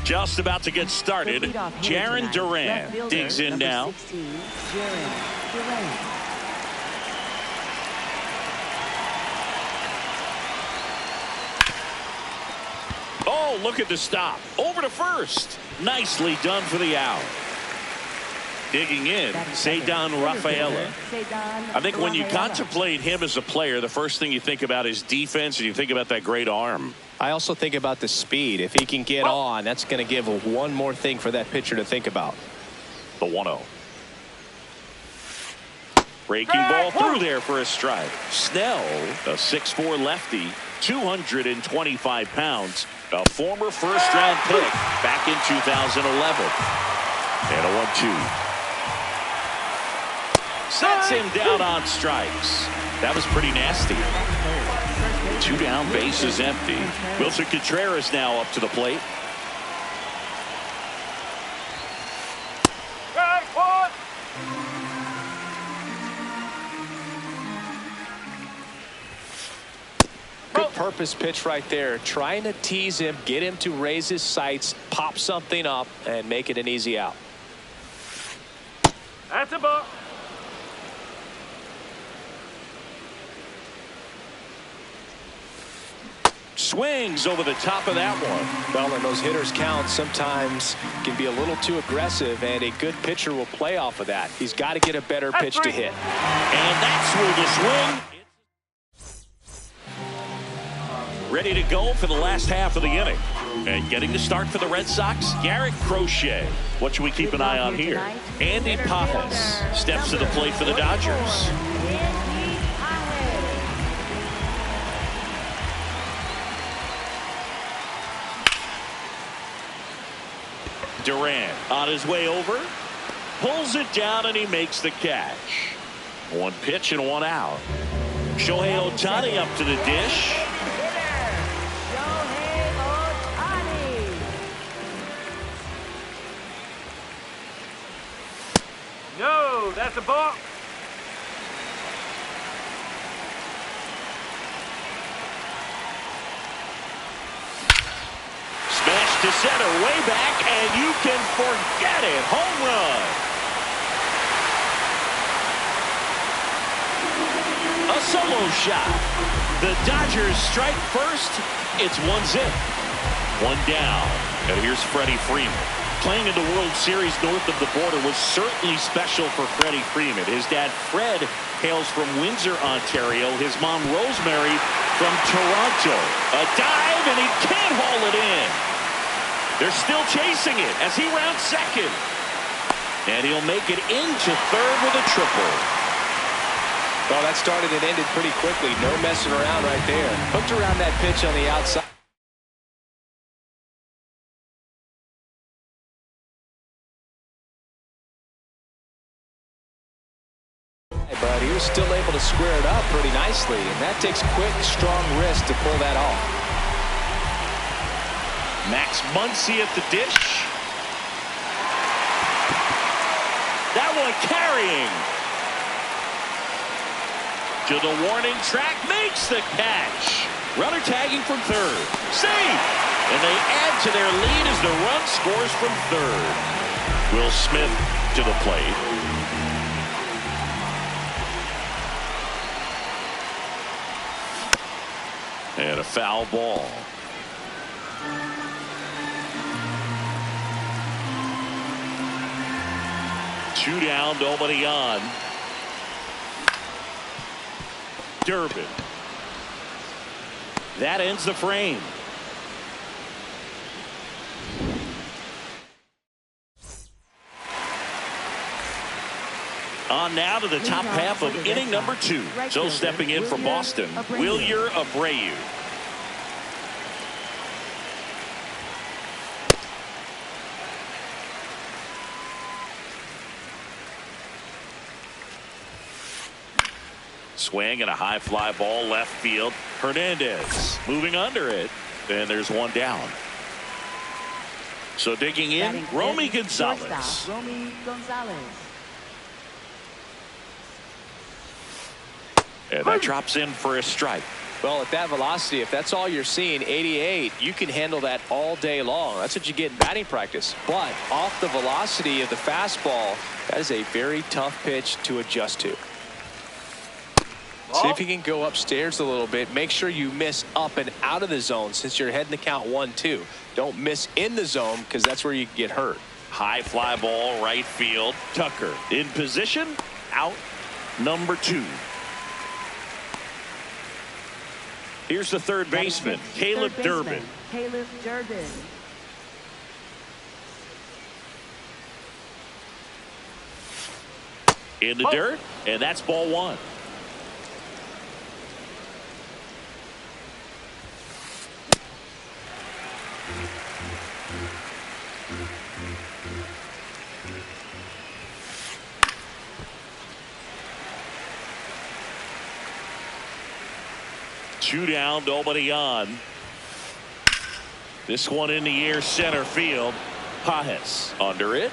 Just about to get started. Jarren Duran digs in now. Oh, look at the stop. Over to first. Nicely done for the out. Digging in, Ceddanne Rafaela. I think when you contemplate him as a player, the first thing you think about is defense, and you think about that great arm. I also think about the speed. If he can get on, that's going to give one more thing for that pitcher to think about. The 1-0. Breaking ball through there for a strike. Snell, a 6'4" lefty, 225 pounds, a former first-round pick back in 2011. And a 1-2. Sets him down on strikes. That was pretty nasty. 2 down, bases empty. Wilson Contreras now up to the plate. Good purpose pitch right there. Trying to tease him, get him to raise his sights, pop something up, and make it an easy out. That's a ball. Swings over the top of that one. Well, and those hitters count sometimes can be a little too aggressive, and a good pitcher will play off of that. He's got to get a better pitch to hit. And that's where the swing. Ready to go for the last half of the inning. And getting the start for the Red Sox, Garrett Crochet. What should we keep an eye on here? Andy Pajes steps to the plate for the Dodgers. Duran on his way over, pulls it down, and he makes the catch. 1 pitch and 1 out. Shohei Ohtani up to the dish. No, that's a ball. To center, way back, and you can forget it. Home run. A solo shot. The Dodgers strike first. It's 1-0. 1 down. And here's Freddie Freeman. Playing in the World Series north of the border was certainly special for Freddie Freeman. His dad, Fred, hails from Windsor, Ontario. His mom, Rosemary, from Toronto. A dive, and he can't haul it in. They're still chasing it as he rounds second. And he'll make it into third with a triple. Well, that started and ended pretty quickly. No messing around right there. Hooked around that pitch on the outside. But he was still able to square it up pretty nicely. And that takes quick, strong wrist to pull that off. Max Muncy at the dish. That one carrying. To the warning track, makes the catch. Runner tagging from third. Safe. And they add to their lead as the run scores from third. Will Smith to the plate. And a foul ball. Two down, nobody on. Durbin. That ends the frame. On now to the top half of inning number 2. So stepping in for Boston, Wilyer Abreu. Swing and a high fly ball left field. Hernandez moving under it. And there's 1 down. So digging in, Romy Gonzalez. And that drops in for a strike. Well, at that velocity, if that's all you're seeing, 88, you can handle that all day long. That's what you get in batting practice. But off the velocity of the fastball, that is a very tough pitch to adjust to. See if you can go upstairs a little bit. Make sure you miss up and out of the zone since you're heading to count 1-2. Don't miss in the zone because that's where you can get hurt. High fly ball, right field. Tucker in position. Out number 2. Here's the third baseman, Caleb Durbin. Caleb Durbin. In the dirt, and that's ball 1. Two down, nobody on. This one in the air, center field. Pajes under it.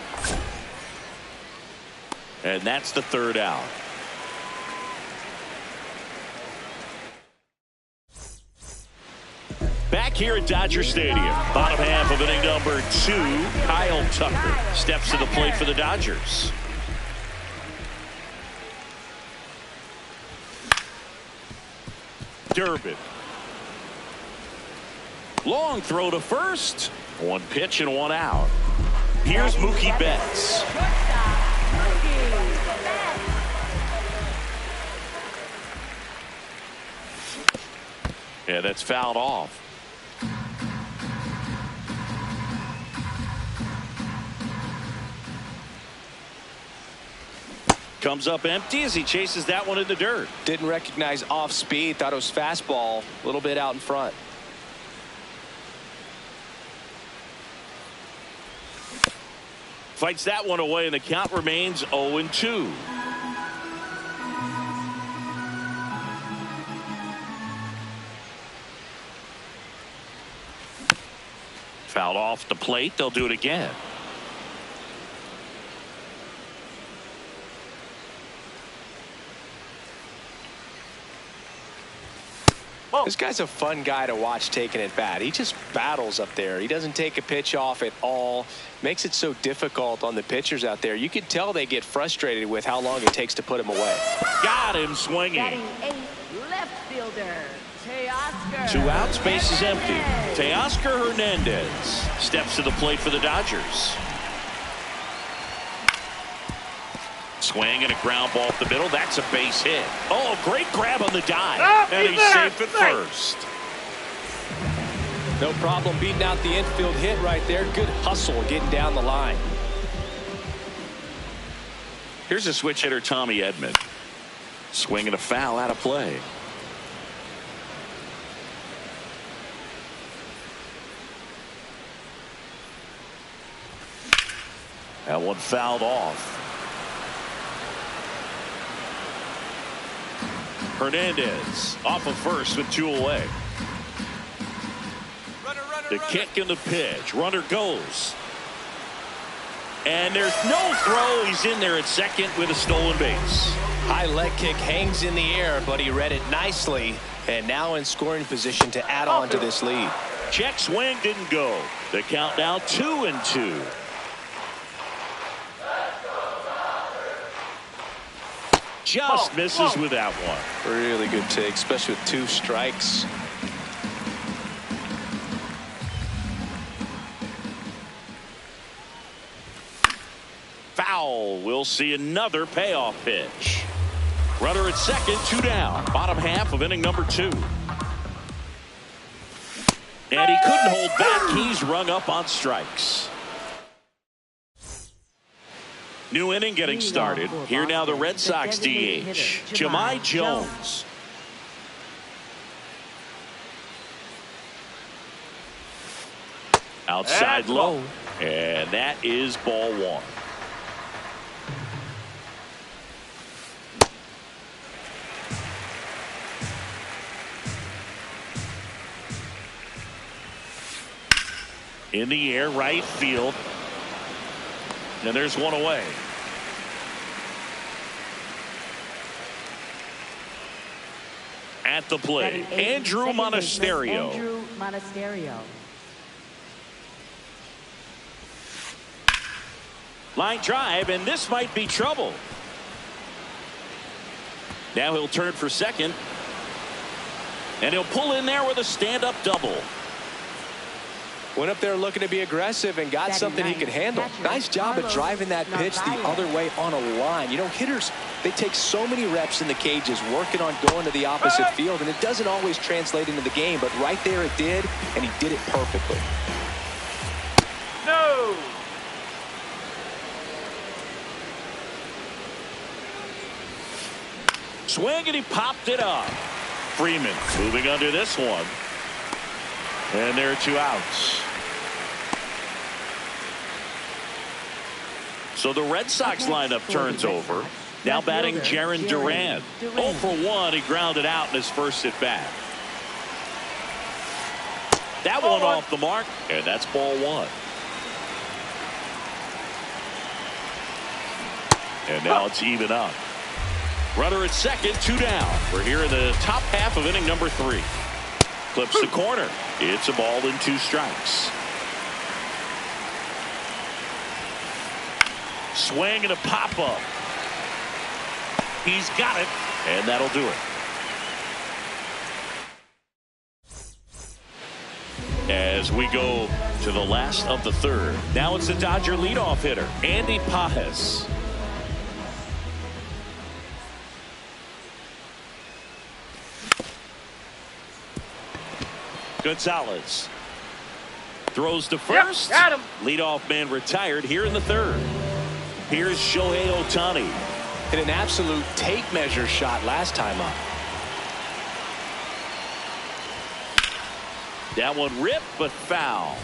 And that's the third out. Back here at Dodger Stadium, bottom half of inning number 2, Kyle Tucker steps to the plate for the Dodgers. Durbin. Long throw to first. One pitch and one out. Here's Mookie Betts. Yeah, that's fouled off. Comes up empty as he chases that one in the dirt. Didn't recognize off speed. Thought it was fastball. A little bit out in front. Fights that one away, and the count remains 0-2. Fouled off the plate. They'll do it again. This guy's a fun guy to watch taking at bat. He just battles up there. He doesn't take a pitch off at all. Makes it so difficult on the pitchers out there. You can tell they get frustrated with how long it takes to put him away. Got him swinging. Batting 8, left fielder, Teoscar. 2 outs, base is empty. Teoscar Hernandez steps to the plate for the Dodgers. Swing and a ground ball up the middle. That's a base hit. Oh, a great grab on the dive. And he's safe at first. No problem beating out the infield hit right there. Good hustle getting down the line. Here's a switch hitter, Tommy Edman. Swing and a foul out of play. That one fouled off. Hernandez off of first with 2 away. The kick and the pitch. Runner goes. And there's no throw. He's in there at second with a stolen base. High leg kick hangs in the air, but he read it nicely. And now in scoring position to add on to this lead. Check swing didn't go. The count now 2-2. Just misses with that one. Really good take, especially with 2 strikes. Foul. We'll see another payoff pitch. Runner at second, 2 down. Bottom half of inning number 2. And he couldn't hold back. He's rung up on strikes. New inning getting started. Here now the Red Sox DH, Jahmai Jones. Outside low. And that is ball 1. In the air, right field. And there's one away. At the plate, Andrew Monasterio. Andrew Monasterio. Line drive, and this might be trouble. Now he'll turn for second. And he'll pull in there with a stand-up double. Went up there looking to be aggressive and got something he could handle. Nice job of driving that pitch the other way on a line. You know, hitters, they take so many reps in the cages working on going to the opposite field, and it doesn't always translate into the game, but right there it did, and he did it perfectly. No. Swing, and he popped it up. Freeman moving under this one. And there are 2 outs. So the Red Sox lineup turns over. Now batting Jarren Duran. 0 for 1. He grounded out in his first at bat. That one off the mark, and that's ball 1. And now it's even up. Runner at second, 2 down. We're here in the top half of inning number 3. Clips the corner. It's a ball and 2 strikes. Swing and a pop-up. He's got it, and that'll do it. As we go to the last of the 3rd. Now it's the Dodger leadoff hitter, Andy Pages. Gonzalez throws to first. Got him. Leadoff man retired here in the 3rd. Here's Shohei Ohtani. Hit an absolute tape measure shot last time up. That one ripped, but foul.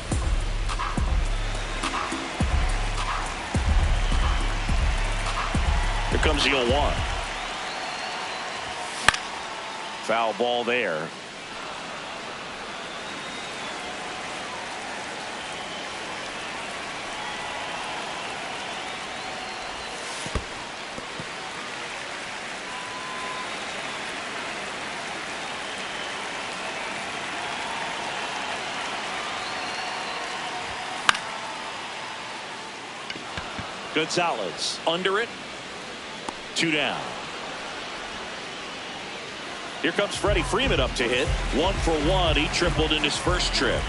Here comes the 0-1. Foul ball there. Gonzalez under it. 2 down. Here comes Freddie Freeman up to hit. 1 for 1. He tripled in his first trip.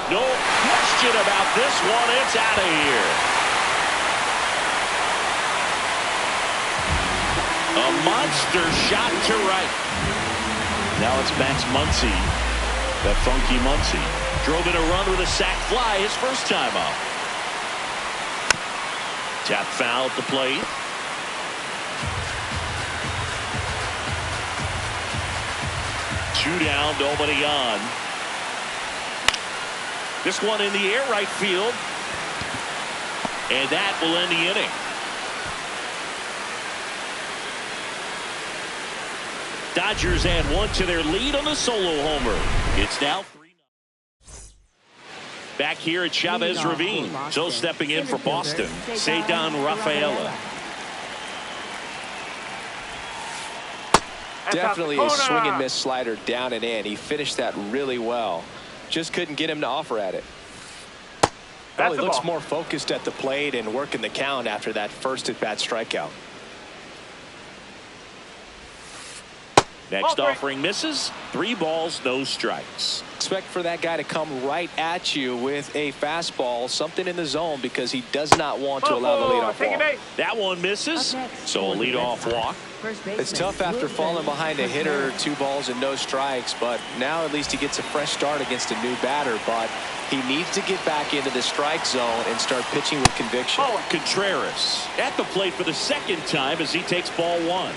No question about this one. It's out of here. A monster shot to right. Now it's Max Muncy. That funky Muncy drove in a run with a sac fly his first time up. Tap foul at the plate. Two down, nobody on. This one in the air right field. And that will end the inning. Dodgers add 1 to their lead on a solo homer. It's now 3-0. Back here at Chavez Ravine. So stepping in for Boston, Ceddanne Rafaela. Definitely a swing and miss slider down and in. He finished that really well. Just couldn't get him to offer at it. Well, he looks more focused at the plate and working the count after that first at bat strikeout. Next offering misses. 3 balls, no strikes. Expect for that guy to come right at you with a fastball, something in the zone, because he does not want to allow the leadoff walk. That one misses, so a leadoff walk. It's tough after falling behind a hitter, 2 balls and no strikes, but now at least he gets a fresh start against a new batter, but he needs to get back into the strike zone and start pitching with conviction. Contreras at the plate for the second time as he takes ball 1.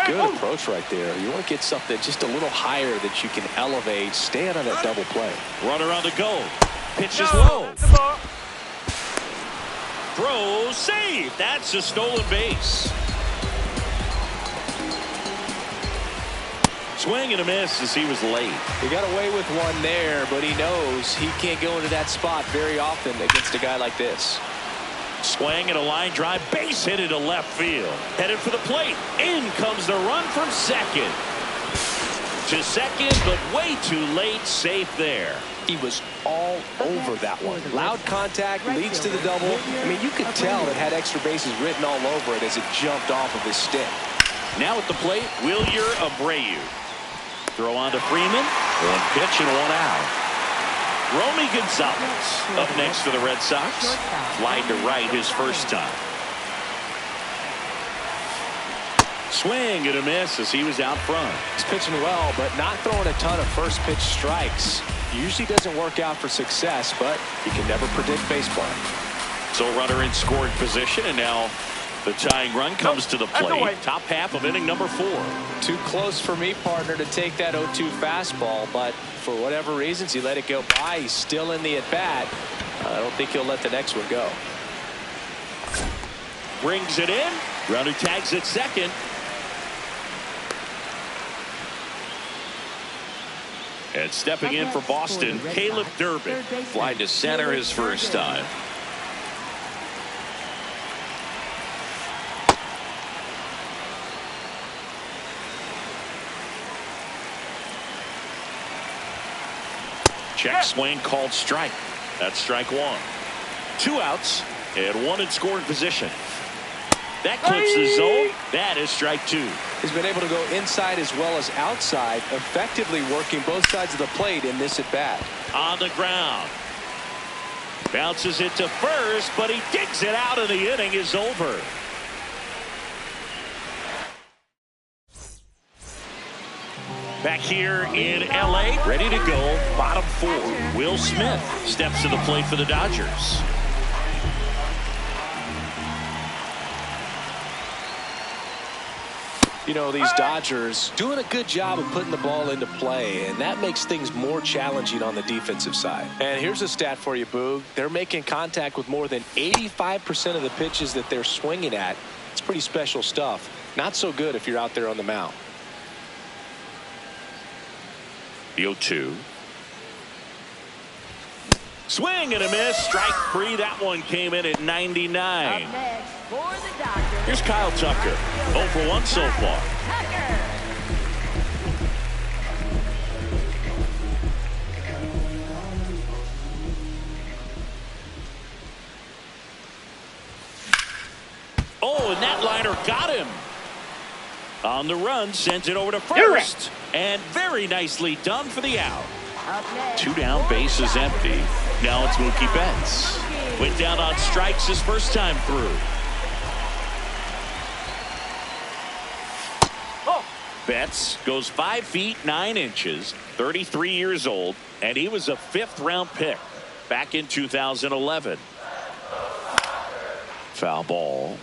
Good approach right there. You want to get something just a little higher that you can elevate. Stay out of that double play. Runner on the go. Pitch is low. Throw, save. That's a stolen base. Swing and a miss as he was late. He got away with one there, but he knows he can't go into that spot very often against a guy like this. Swing and a line drive, base hit into left field. Headed for the plate. In comes the run from second. To second, but way too late. Safe there. He was all over that one. Loud contact leads to the double. I mean, you could tell it had extra bases written all over it as it jumped off of his stick. Now at the plate, Wilyer Abreu. Throw on to Freeman. One pitch and one out. Romy Gonzalez up next for the Red Sox. Flied to right his first time. Swing and a miss as he was out front. He's pitching well, but not throwing a ton of first pitch strikes. Usually doesn't work out for success, but you can never predict baseball. So runner in scoring position, and now the tying run comes to the plate. Top half of inning number 4. Too close for me, partner, to take that 0-2 fastball, but for whatever reasons he let it go by. He's still in the at-bat. I don't think he'll let the next one go. Brings it in. Runner tags at second. And stepping in for Boston, Caleb Durbin. Fly to center his first time. Check swing called strike. That's strike 1. 2 outs and 1 in scoring position. That clips the zone. That is strike 2. He's been able to go inside as well as outside, effectively working both sides of the plate in this at bat. On the ground. Bounces it to first, but he digs it out, and the inning is over. Back here in L.A., ready to go. Bottom 4. Will Smith steps to the plate for the Dodgers. You know, these Dodgers doing a good job of putting the ball into play, and that makes things more challenging on the defensive side. And here's a stat for you, Boog. They're making contact with more than 85% of the pitches that they're swinging at. It's pretty special stuff. Not so good if you're out there on the mound. The 0-2. Swing and a miss. Strike 3. That one came in at 99. Up next for the Dodgers. Here's Kyle Tucker. 0 for 1 so far. Tucker. Oh, and that liner got him. On the run, sends it over to first. And very nicely done for the out. Up next, 2 down, base is empty. Now it's Mookie Betts. Went down on strikes his first time through. Betts goes 5 feet 9 inches, 33 years old, and he was a 5th round pick back in 2011. Foul ball.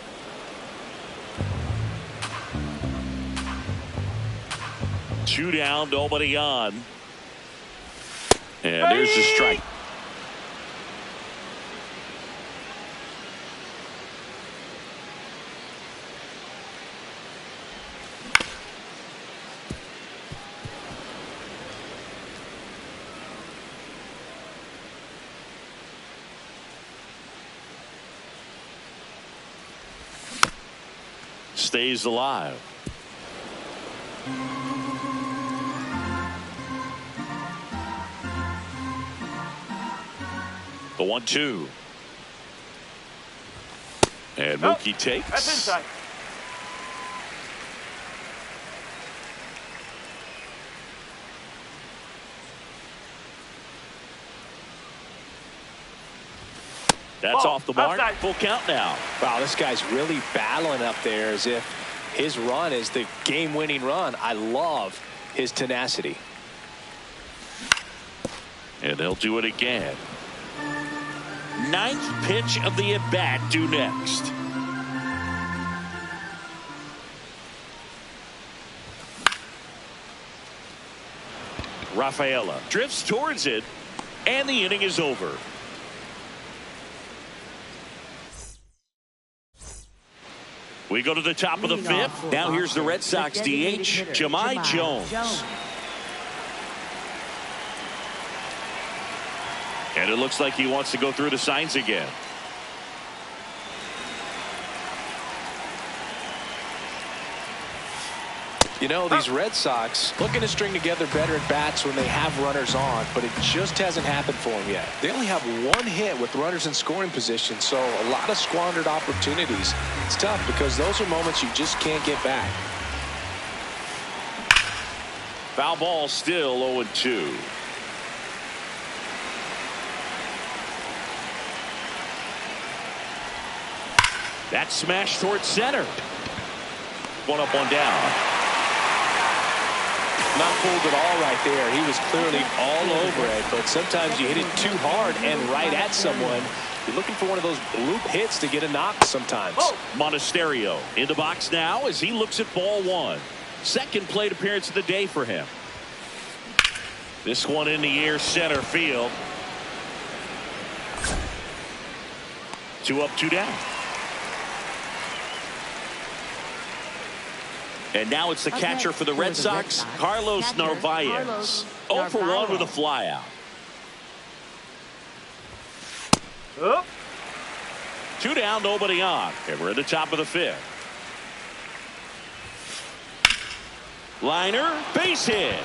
Two down, nobody on. And there's the strike. Stays alive. The 1-2. And Mookie takes. That's inside. That's off the mark. Outside. Full count now. Wow, this guy's really battling up there as if his run is the game-winning run. I love his tenacity. And they'll do it again. 9th pitch of the at-bat due next. Rafaela drifts towards it, and the inning is over. We go to the top of the fifth. Now here's the Red Sox DH, Jahmai Jones. And it looks like he wants to go through the signs again. You know, these Red Sox looking to string together better at bats when they have runners on, but it just hasn't happened for them yet. They only have one hit with runners in scoring position, so a lot of squandered opportunities. It's tough because those are moments you just can't get back. Foul ball, still 0-2. That smash towards center. One up, one down. Not fooled at all right there. He was clearly all over it, but sometimes you hit it too hard and right at someone. You're looking for one of those loop hits to get a knock sometimes. Monasterio in the box now as he looks at ball one. Second plate appearance of the day for him. This one in the air, center field. 2 up, 2 down. And now it's the catcher for the Red Sox, Carlos Narvaez. 0 for 1 with a flyout. Up. 2 down, nobody on. And we're at the top of the fifth. Liner, base hit.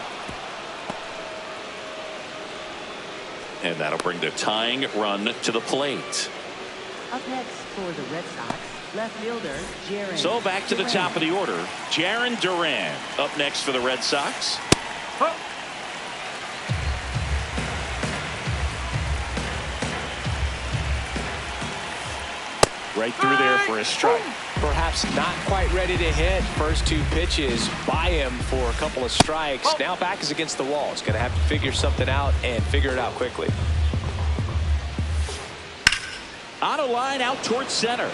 And that'll bring the tying run to the plate. Up next for the Red Sox, left fielder Jarren. So back to the top of the order, Jarren Duran up next for the Red Sox. Huh. Right through there for a strike. Perhaps not quite ready to hit. First 2 pitches by him for a couple of strikes. Now back is against the wall. He's going to have to figure something out and figure it out quickly. On a line out towards center.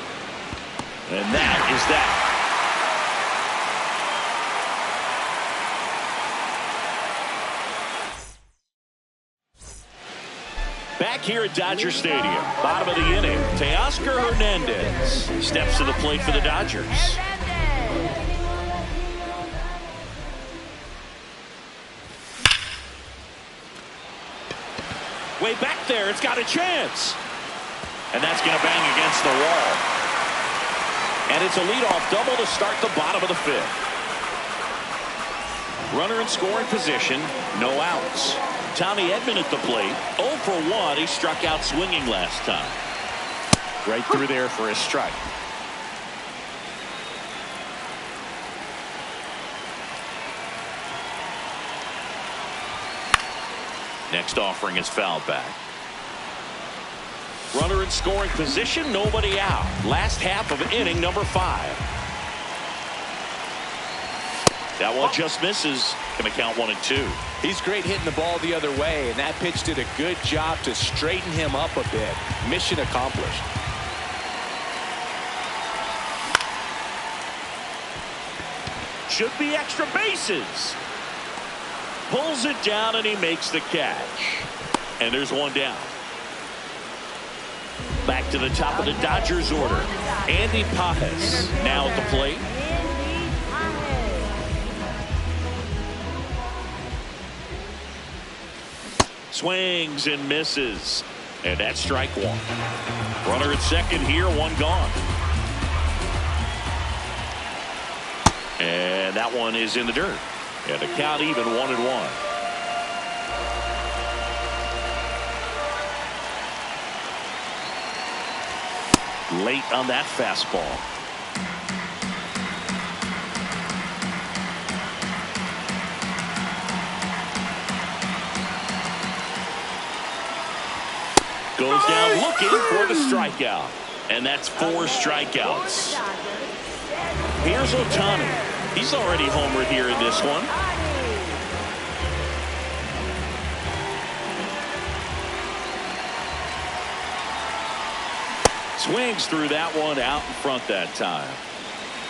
And that is that. Back here at Dodger Stadium, bottom of the inning, Teoscar Hernandez steps to the plate for the Dodgers. Way back there, it's got a chance. And that's going to bang against the wall. And it's a leadoff double to start the bottom of the fifth. Runner in scoring position, no outs. Tommy Edman at the plate, 0 for 1. He struck out swinging last time. Right through there for a strike. Next offering is fouled back. Runner in scoring position, nobody out. Last half of inning number 5. That one just misses. Going to count 1 and 2. He's great hitting the ball the other way, and that pitch did a good job to straighten him up a bit. Mission accomplished. Should be extra bases. Pulls it down and he makes the catch. And there's 1 down. Back to the top of the Dodgers order. Andy Pages now at the plate. Swings and misses. And that's strike 1. Runner at second here, 1 gone. And that one is in the dirt. And the count even, 1 and 1. Late on that fastball. Goes down looking for the strikeout. And that's 4 strikeouts. Here's Ohtani. He's already homered here in this one. Swings through that one, out in front that time.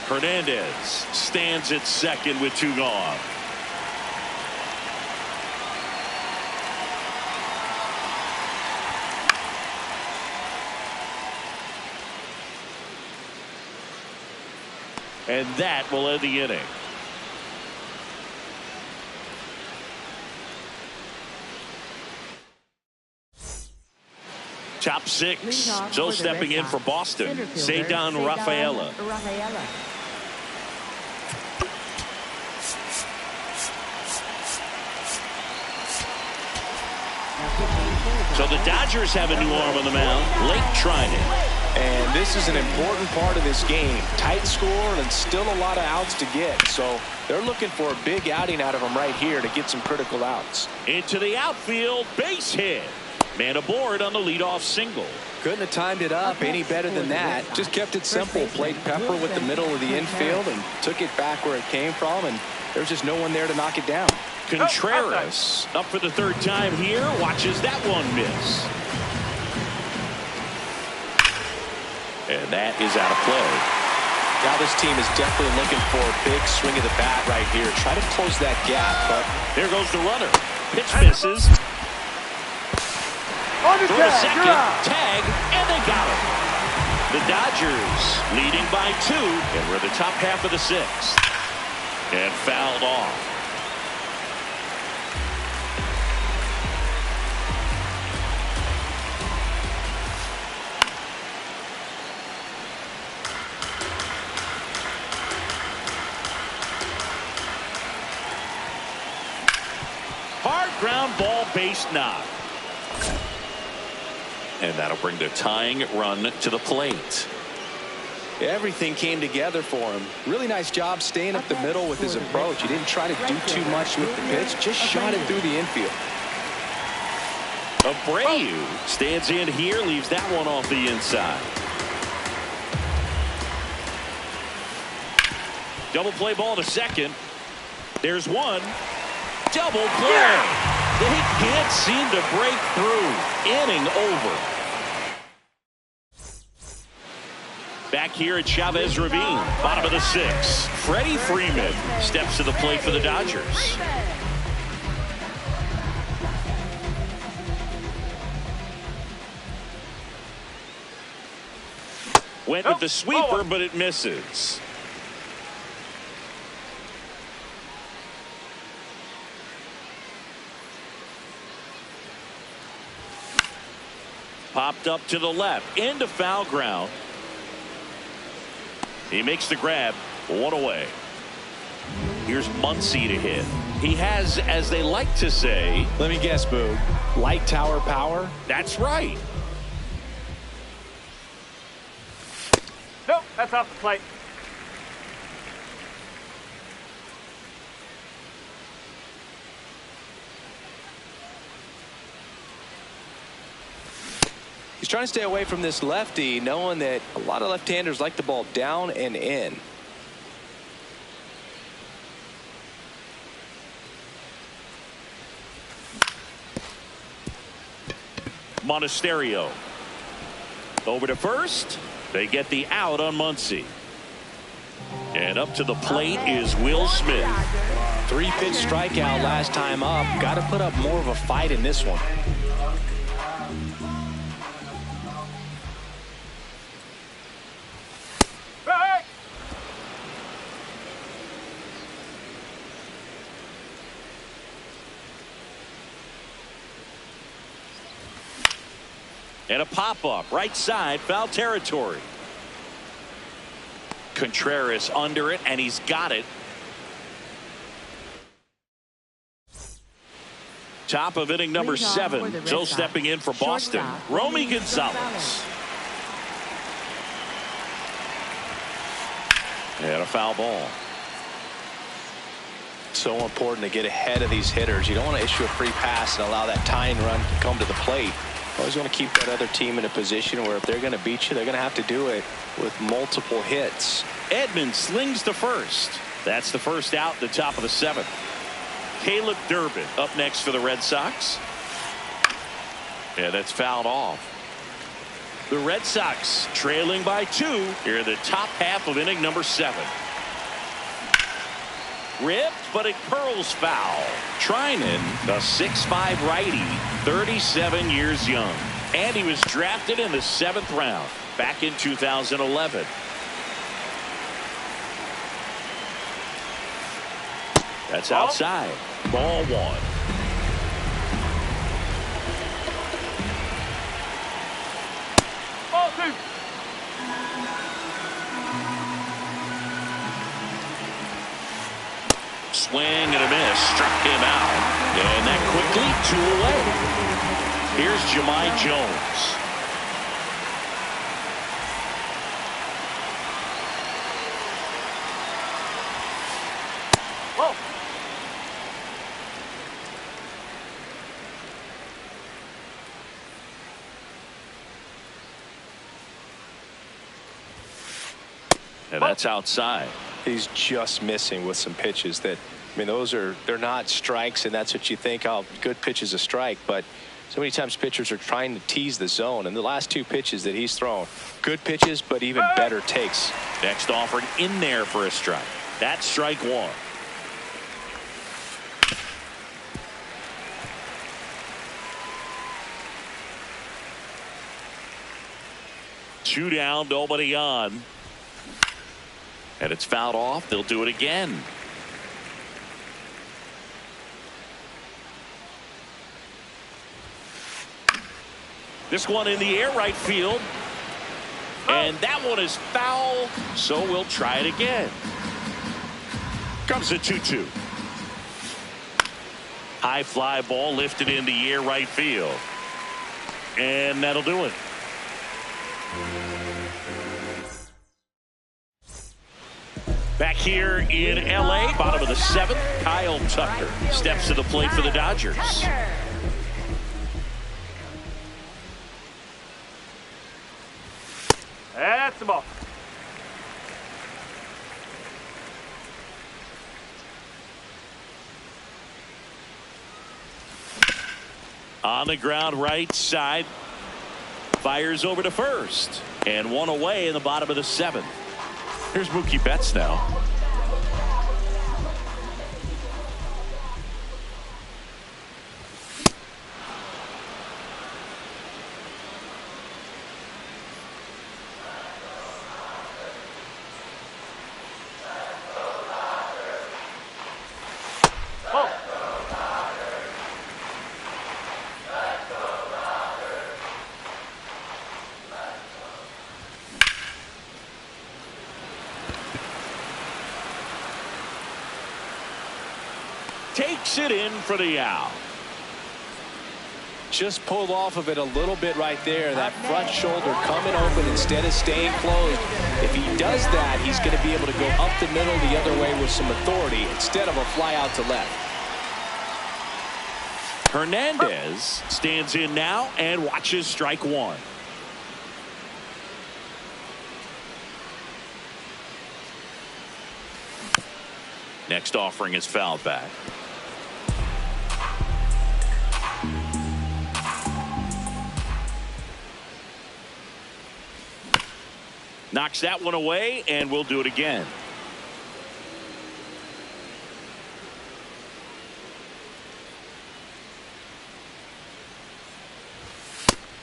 Hernandez stands at second with 2 gone. And that will end the inning. Top six. So stepping in for Boston, Cedar Rafaela. So the Dodgers have a new arm on the mound, Blake Trinan. And this is an important part of this game. Tight score and still a lot of outs to get. So they're looking for a big outing out of him right here to get some critical outs. Into the outfield, base hit. Man aboard on the leadoff single. Couldn't have timed it up any better than that. Just kept it simple. Played pepper with the middle of the infield and took it back where it came from. And there's just no one there to knock it down. Contreras up for the third time here. Watches that one miss. And that is out of play. Now this team is definitely looking for a big swing of the bat right here. Try to close that gap. But there goes the runner. Pitch misses. Throw a second. Tag. And they got him. The Dodgers leading by 2. And we're the top half of the 6th. And fouled off. Hard ground ball, base knock. And that'll bring the tying run to the plate. Everything came together for him. Really nice job staying up the middle with his approach. He didn't try to do too much with the pitch, just shot it through the infield. Abreu stands in here, leaves that one off the inside. Double play ball to second. There's one. Double play. They can't seem to break through. Inning over. Back here at Chavez Ravine, bottom of the 6th. Freddie Freeman steps to the plate for the Dodgers. Went with the sweeper, but it misses. Popped up to the left, into foul ground. He makes the grab, 1 away. Here's Muncy to hit. He has, as they like to say, let me guess, Boog, light tower power? That's right. Nope, that's off the plate. He's trying to stay away from this lefty, knowing that a lot of left-handers like the ball down and in. Monasterio over to first. They get the out on Muncy. And up to the plate is Will Smith. 3-pitch strikeout last time up. Got to put up more of a fight in this one. And a pop-up, right side, foul territory. Contreras under it, and he's got it. Top of inning number 7. So stepping in for Boston, Romy Gonzalez. And a foul ball. So important to get ahead of these hitters. You don't want to issue a free pass and allow that tying run to come to the plate. Always want to keep that other team in a position where if they're going to beat you, they're going to have to do it with multiple hits. Edman slings to first. That's the first out, the top of the 7th. Caleb Durbin up next for the Red Sox. Yeah, that's fouled off. The Red Sox trailing by 2 here in the top half of inning number 7. Ripped, but it curls foul. Trinan, a 6'5" righty, 37 years young. And he was drafted in the 7th round back in 2011. That's outside. Ball one. Ball two. Swing and a miss. Struck him out. And that quickly 2 away. Here's Jahmai Jones. Whoa. And that's outside. He's just missing with some pitches that, I mean, they're not strikes, and that's what you think, oh, good pitch is a strike, but so many times pitchers are trying to tease the zone, and the last 2 pitches that he's thrown, good pitches, but even better takes. Next offering in there for a strike. That's strike one. Two down, nobody on. And it's fouled off. They'll do it again. This one in the air right field. And that one is foul. So we'll try it again. Comes the 2-2. High fly ball lifted in the air right field. And that'll do it. Back here in L.A., bottom of the 7th, Kyle Tucker steps to the plate for the Dodgers. That's the ball. On the ground right side. Fires over to first. And 1 away in the bottom of the 7th. Here's Mookie Betts now. Takes it in for the out. Just pulled off of it a little bit right there. That front shoulder coming open instead of staying closed. If he does that, he's going to be able to go up the middle the other way with some authority instead of a fly out to left. Hernandez stands in now and watches strike one. Next offering is fouled back. Knocks that one away, and we'll do it again.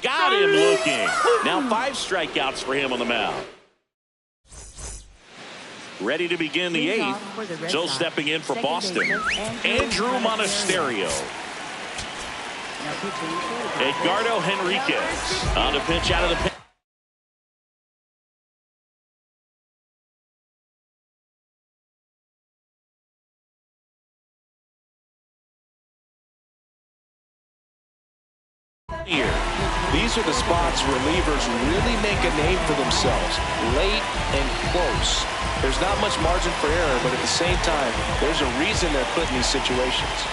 Got him looking. Now 5 strikeouts for him on the mound. Ready to begin the 8th. So stepping in for Boston, Andrew Monasterio. Edgardo Henriquez on the pitch out of the pitch. These are the spots relievers really make a name for themselves, late and close. There's not much margin for error, but at the same time, there's a reason they're put in these situations.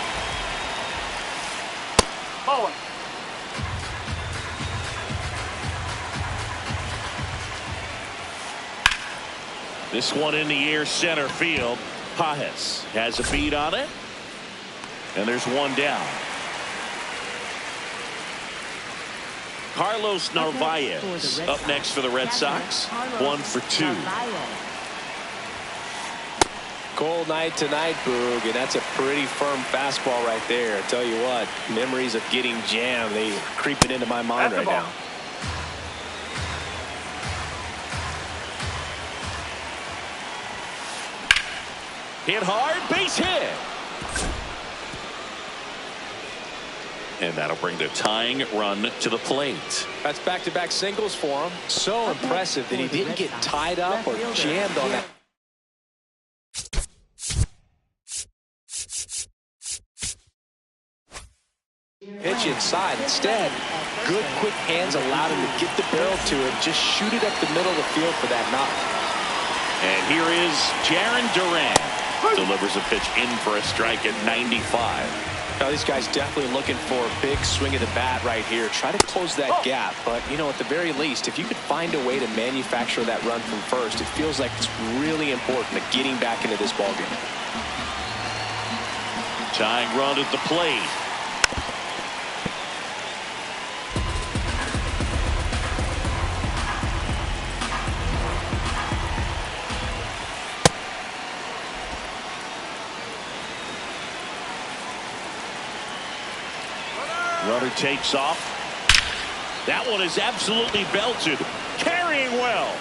Ball one. This one in the air center field. Pajes has a beat on it. And there's one down. Carlos Narvaez up next for the Red Sox. 1 for 2. Cold night tonight, Boog, and that's a pretty firm fastball right there. I tell you what, memories of getting jammed, they are creeping into my mind right now. Hit hard, base hit. And that'll bring the tying run to the plate. That's back-to-back singles for him. So impressive that he didn't get tied up or jammed on that. Pitch inside. Instead, good quick hands allowed him to get the barrel to it. Just shoot it up the middle of the field for that knock. And here is Jarren Duran. Delivers a pitch in for a strike at 95. Now, these guys definitely looking for a big swing of the bat right here. Try to close that gap. But, you know, at the very least, if you could find a way to manufacture that run from first, it feels like it's really important to getting back into this ballgame. Tying run at the plate. Runner takes off. That one is absolutely belted. Carrying well.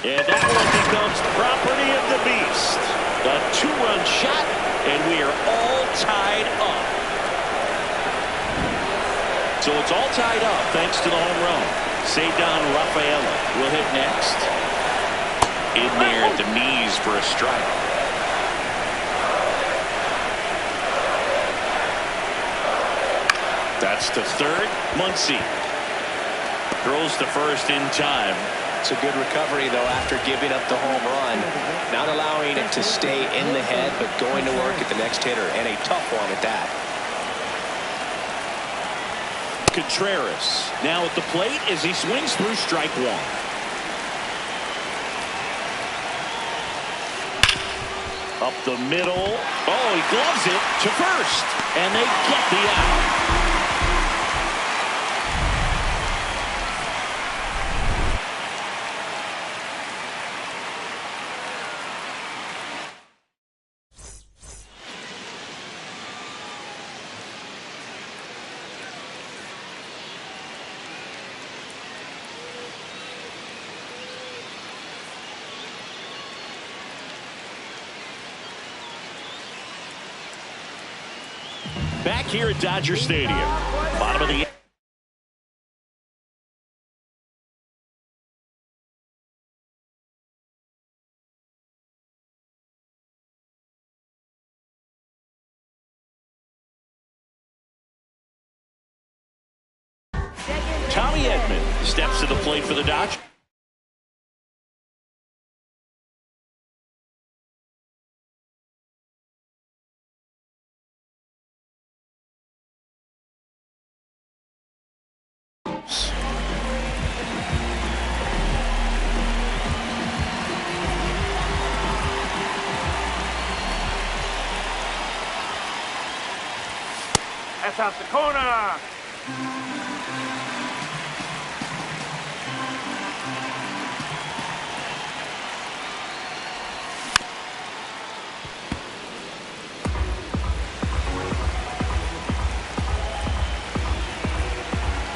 And that one becomes property of the beast. A two-run shot, and we are all tied up. So it's all tied up thanks to the home run. Ceddanne Rafaela will hit next. In there at the knees for a strike. That's to third. Muncy throws to first in time. It's a good recovery, though, after giving up the home run. Not allowing it to stay in the head, but going to work at the next hitter, and a tough one at that. Contreras now at the plate as he swings through strike one. Up the middle. Oh, he gloves it to first, and they get the out. Back here at Dodger Stadium. Bottom of the Tommy Edman steps to the plate for the Dodgers. That's out the corner.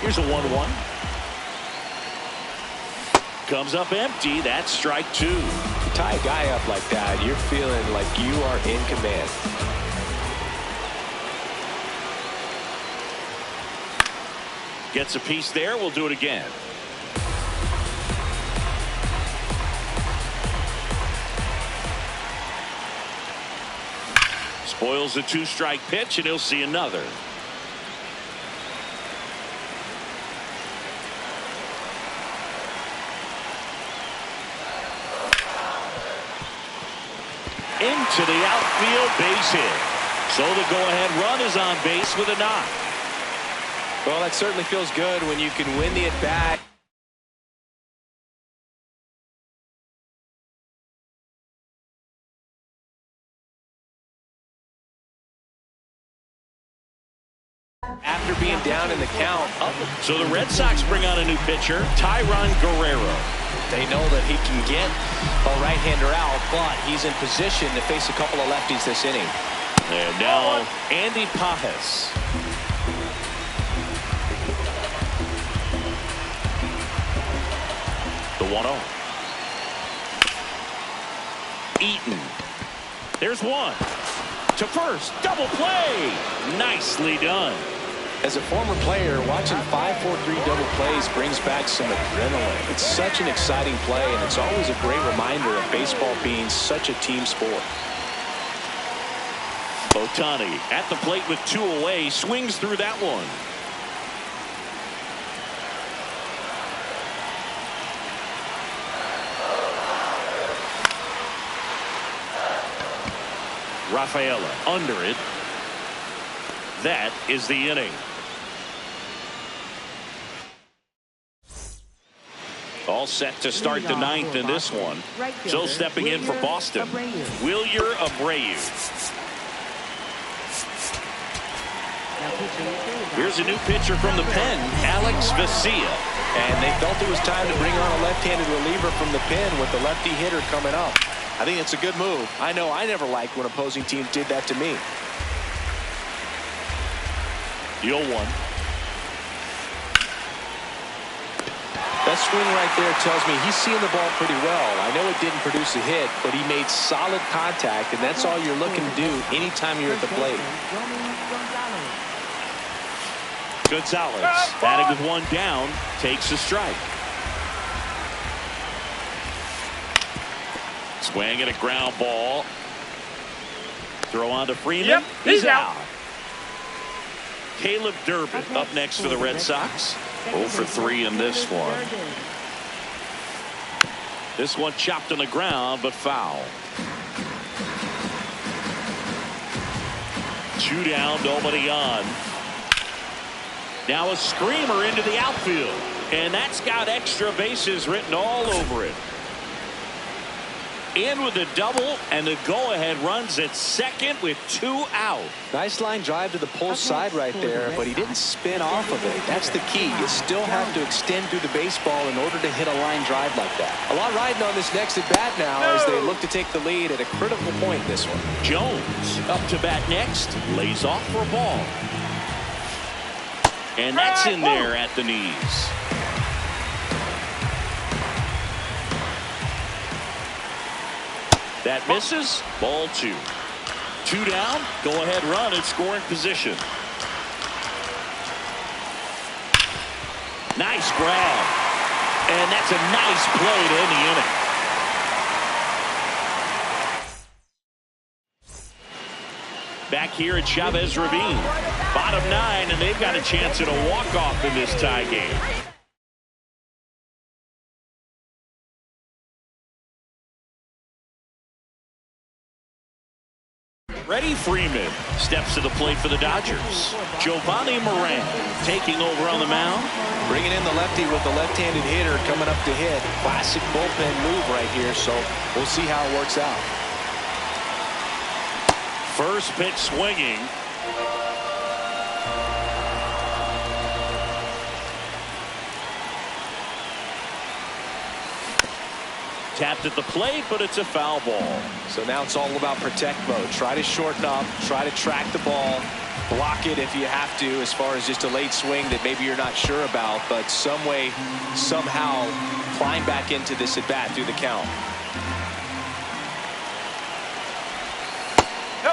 Here's a 1-1. Comes up empty. That's strike two. You tie a guy up like that, you're feeling like you are in command. Gets a piece there. We'll do it again. Spoils the two-strike pitch, and he'll see another. Into the outfield, base hit. So the go-ahead run is on base with a knock. Well, that certainly feels good when you can win the at-bat. After being down in the count. So the Red Sox bring on a new pitcher, Tyron Guerrero. They know that he can get a right-hander out, but he's in position to face a couple of lefties this inning. And now Andy Pajes. The 1-0. Eaton. There's one. To first. Double play. Nicely done. As a former player, watching 5-4-3 double plays brings back some adrenaline. It's such an exciting play, and it's always a great reminder of baseball being such a team sport. Ohtani at the plate with 2 away, swings through that one. Rafaela under it. That is the inning. All set to start the 9th in this one. So stepping in for Boston, Wilyer Abreu. Here's a new pitcher from the pen, Alex Vesia. And they felt it was time to bring on a left-handed reliever from the pen with the lefty hitter coming up. I think it's a good move. I know I never liked when opposing teams did that to me. The 0-1. That swing right there tells me he's seeing the ball pretty well. I know it didn't produce a hit, but he made solid contact, and that's all you're looking to do anytime you're at the plate. Gonzalez, batting with 1 down, takes a strike. Swing at a ground ball. Throw on to Freeman. Yep, he's out. Caleb Durbin up next for the Red Sox. 0 for 3 in this one. This one chopped on the ground, but foul. 2 down, nobody on. Now a screamer into the outfield, and that's got extra bases written all over it. In with a double, and the go-ahead runs at second with 2 out. Nice line drive to the pull side right there, but he didn't spin off of it. That's the key. You still have to extend through the baseball in order to hit a line drive like that. A lot riding on this next at bat now as they look to take the lead at a critical point in this one. Jones up to bat next, lays off for a ball. And that's in there at the knees. That misses. Ball 2. 2 down. Go ahead run in scoring position. Nice grab. And that's a nice play to end the inning. Back here at Chavez Ravine. Bottom 9, and they've got a chance at a walk-off in this tie game. Freddie Freeman steps to the plate for the Dodgers. Giovanni Moran taking over on the mound. Bringing in the lefty with the left-handed hitter coming up to hit. Classic bullpen move right here, so we'll see how it works out. First pitch swinging. Tapped at the plate, but it's a foul ball. So now it's all about protect mode. Try to shorten up, try to track the ball, block it if you have to, as far as just a late swing that maybe you're not sure about, but some way, somehow climb back into this at bat through the count.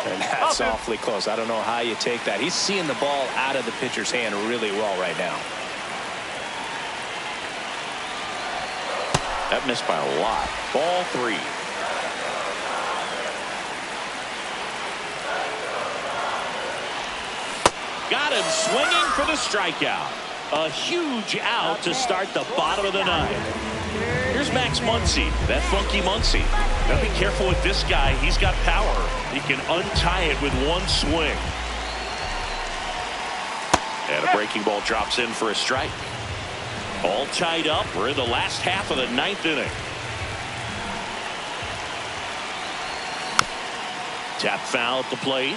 And that's awfully close. I don't know how you take that. He's seeing the ball out of the pitcher's hand really well right now. That missed by a lot. Ball 3. Got him swinging for the strikeout. A huge out to start the bottom of the 9th. Here's Max Muncy, that funky Muncy. Gotta be careful with this guy. He's got power. He can untie it with 1 swing. And a breaking ball drops in for a strike. All tied up. We're in the last half of the 9th inning. Tap foul at the plate.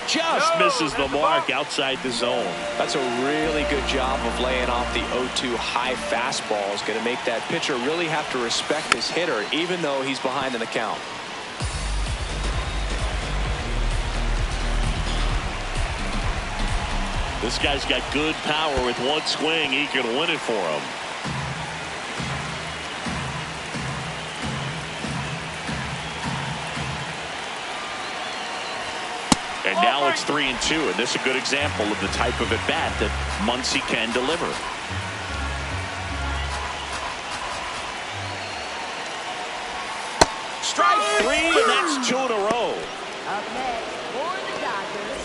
Just misses the mark outside the zone. That's a really good job of laying off the 0-2 high fastball. Is going to make that pitcher really have to respect this hitter, even though he's behind in the count. This guy's got good power. With 1 swing, he can win it for him. Now it's 3-2, and this is a good example of the type of at-bat that Muncy can deliver. Strike 3, and that's 2 in a row. Up next for the Dodgers.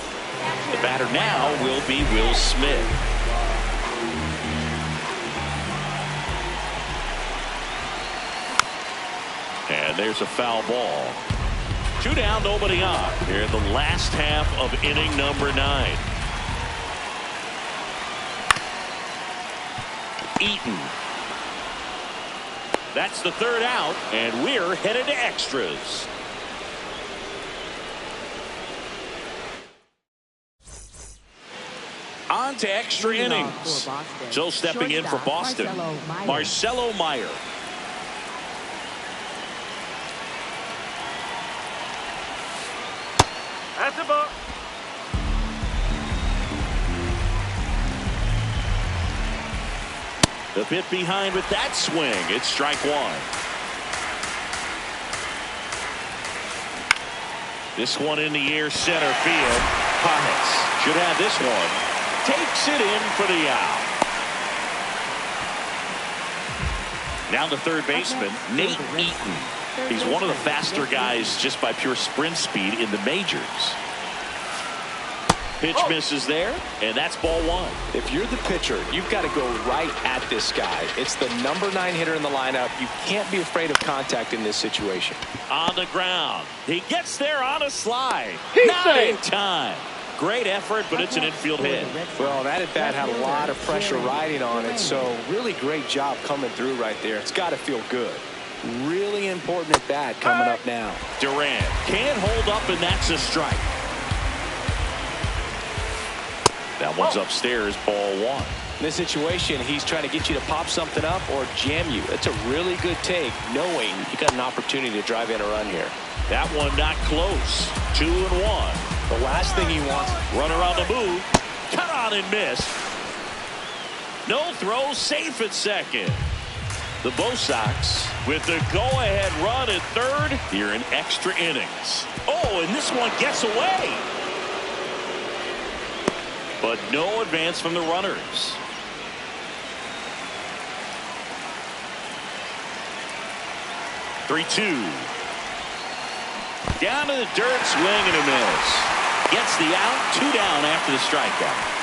The batter now will be Will Smith. And there's a foul ball. 2 down, nobody on. Here in the last half of inning number 9. Eaton. That's the 3rd out, and we're headed to extras. On to extra innings. So stepping in for Boston, Marcelo Meyer. That's a ball. The bit behind with that swing. It's strike 1. This one in the air, center field. Pirates should have this one. Takes it in for the out. Now the third baseman, Nate Eaton. He's one of the faster guys just by pure sprint speed in the majors. Pitch misses there, and that's ball 1. If you're the pitcher, you've got to go right at this guy. It's the number 9 hitter in the lineup. You can't be afraid of contact in this situation. On the ground. He gets there on a slide. Not in time. Great effort, but it's an infield hit. Well, that at bat had a lot of pressure riding on it, so really great job coming through right there. It's got to feel good. Really important at bat coming up now. Durant can't hold up, and that's a strike. That one's upstairs, ball 1. In this situation, he's trying to get you to pop something up or jam you. That's a really good take, knowing you got an opportunity to drive in a run here. That one not close. 2-1. The last thing he wants. Runner on the move. Cut on and miss. No throw, safe at second. The Bo Sox with the go-ahead run at third here in extra innings. Oh, and this one gets away. But no advance from the runners. Three-two. Down to the dirt, swing and a miss. Gets the out, 2 down after the strikeout.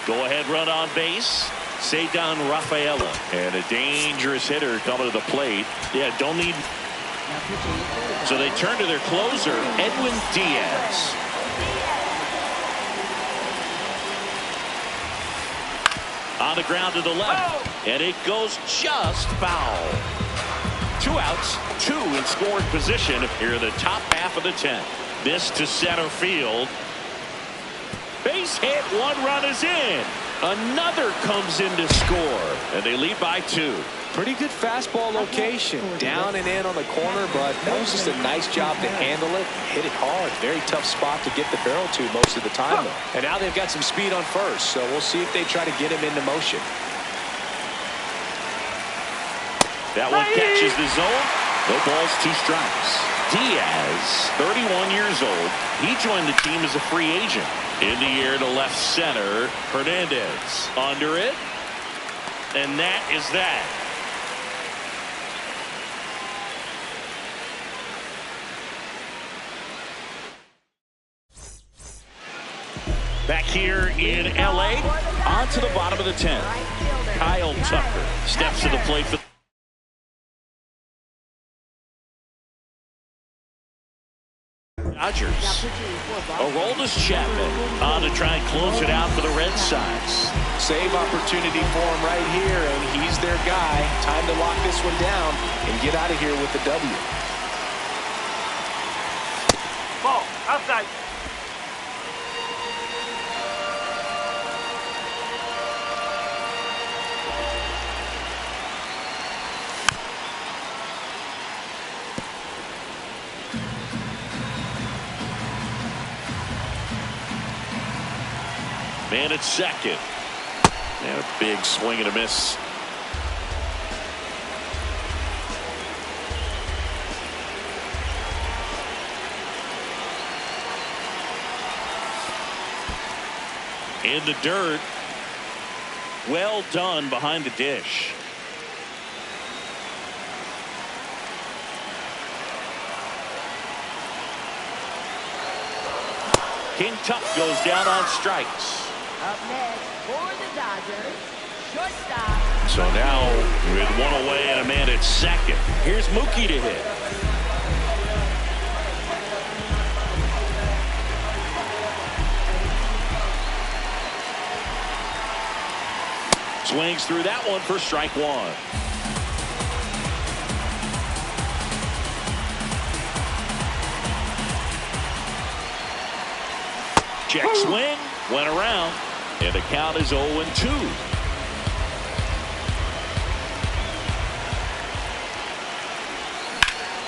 Go-ahead run on base. Cedar Rafaela. And a dangerous hitter coming to the plate. Yeah, don't need. So they turn to their closer, Edwin Diaz. On the ground to the left. And it goes just foul. 2 outs, 2 in scoring position here in the top half of the 10th. This to center field. Base hit, 1 run is in. Another comes in to score, and they lead by 2. Pretty good fastball location, down and in on the corner, but that was just a nice job to handle it. Hit it hard. Very tough spot to get the barrel to most of the time, though. And now they've got some speed on first, so we'll see if they try to get him into motion. That one catches the zone. No balls, 2 strikes. Diaz, 31 years old. He joined the team as a free agent. In the air to left center. Hernandez under it. And that is that. Back here in L.A. On to the bottom of the 10th. Kyle Tucker steps to the plate for Dodgers. Aroldis Chapman on to try and close it out for the Red Sox. Save opportunity for him right here, and he's their guy. Time to lock this one down and get out of here with the W. Ball, outside. Man at second. And a big swing and a miss. in the dirt. Well done behind the dish. King Tuck goes down on strikes. Up next for the Dodgers, shortstop. So now with one away and a man at second. Here's Mookie to hit. Swings through that one for strike one. Check swing, went around, and the count is 0-2.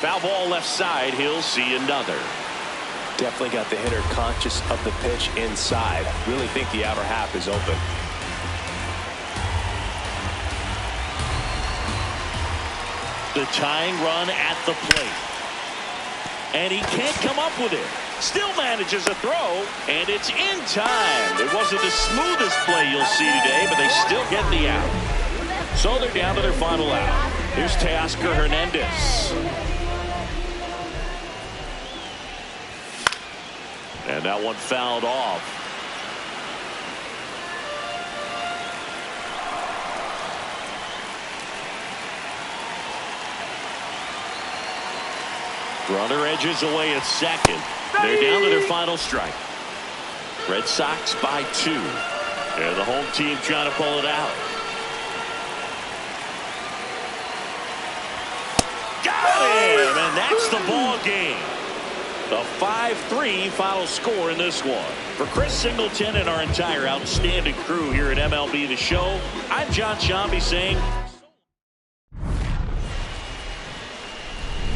Foul ball left side, he'll see another. Definitely got the hitter conscious of the pitch inside. Really think the outer half is open. The tying run at the plate. And he can't come up with it. Still manages a throw, and it's in time. It wasn't the smoothest play you'll see today, but they still get the out. So they're down to their final out. Here's Teoscar Hernandez. And that one fouled off. Runner edges away at second. They're down to their final strike. Red Sox by 2. And the home team trying to pull it out. Got him! And that's the ball game. The 5-3 final score in this one. For Chris Singleton and our entire outstanding crew here at MLB The Show, I'm John Shambi saying